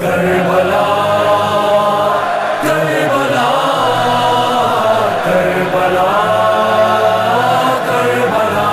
کربلا کربلا کربلا کربلا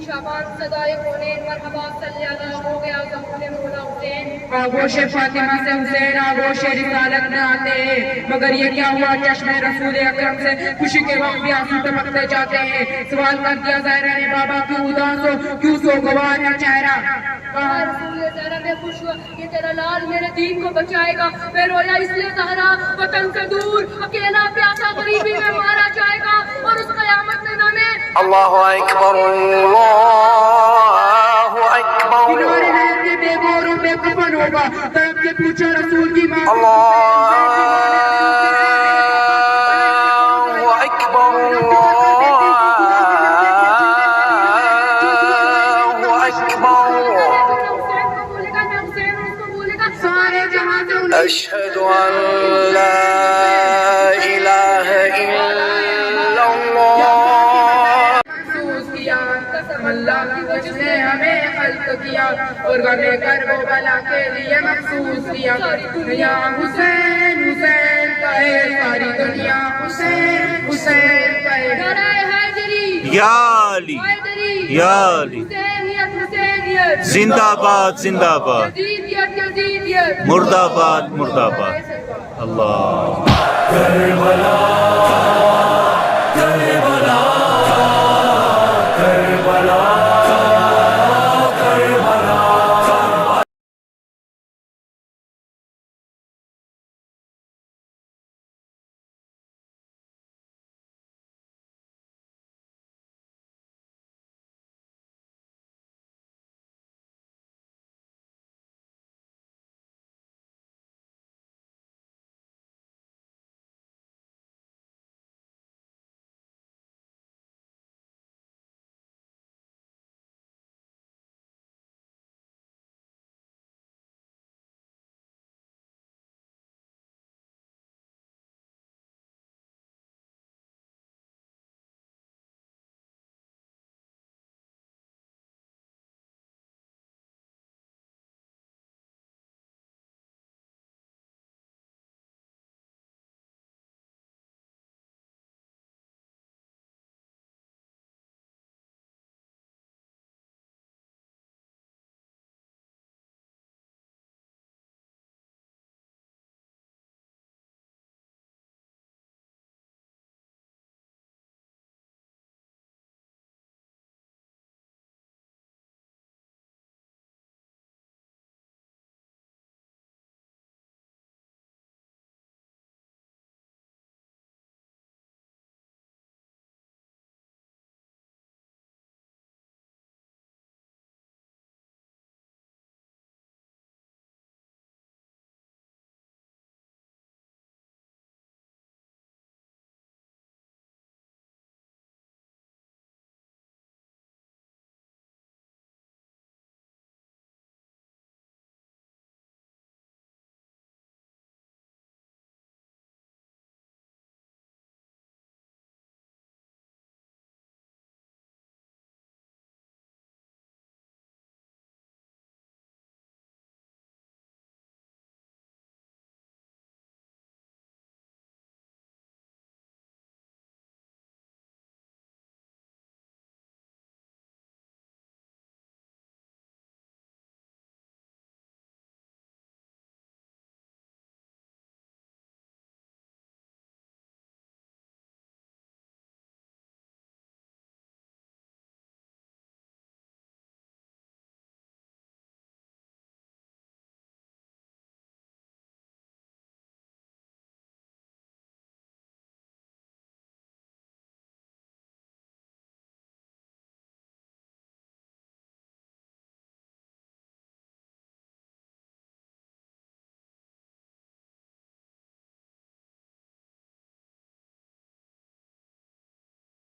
شابان صدائے کونین مرحبا صلی اللہ ہو گیا ظہور مولا حسین. آغوش فاطمہ سے حسین آغوش رسالت میں آتے ہیں، مگر یہ کیا ہوا چشم رسول اکرم سے خوشی کے وقت بھی آنسو ٹپکتے جاتے ہیں. سوال کر دیا زہرا نے بابا کیوں اداس ہو، کیوں سوگوار ہے چہرہ. کہا رسول زہرا میں خوش ہوا، یہ تیرا لال میرے دین کو بچائے گا. میں رویا اس لیے زہرا وطن سے دور اکیلا پیاسا غریبی میں مارا جائے گا، اور اس قیامت میں نہ میں اللہ اکبر اللہ اکبر کنارے نہر کے بے گوروں میں کفن ہوگا. تڑپ کے پوچھا رسول کی ماں اللہ اکبر اللہ اکبر. سارے جہاں سے اشہد ان لا الہ الا اللہ. محسوس کیا اللہ کی وجہ سے ہمیں خلق کیا، اور غمِ کرب و بلا کے لیے مخصوص کیا. دنیا حسین حسین کہے، ساری دنیا حسین حسین کہے. نعرہ حیدری یا علی یا علی حسینیت حسینیت زندہ باد زندہ باد یزیدیت یزیدیت مرد آباد مرد آباد. اللہ کربلا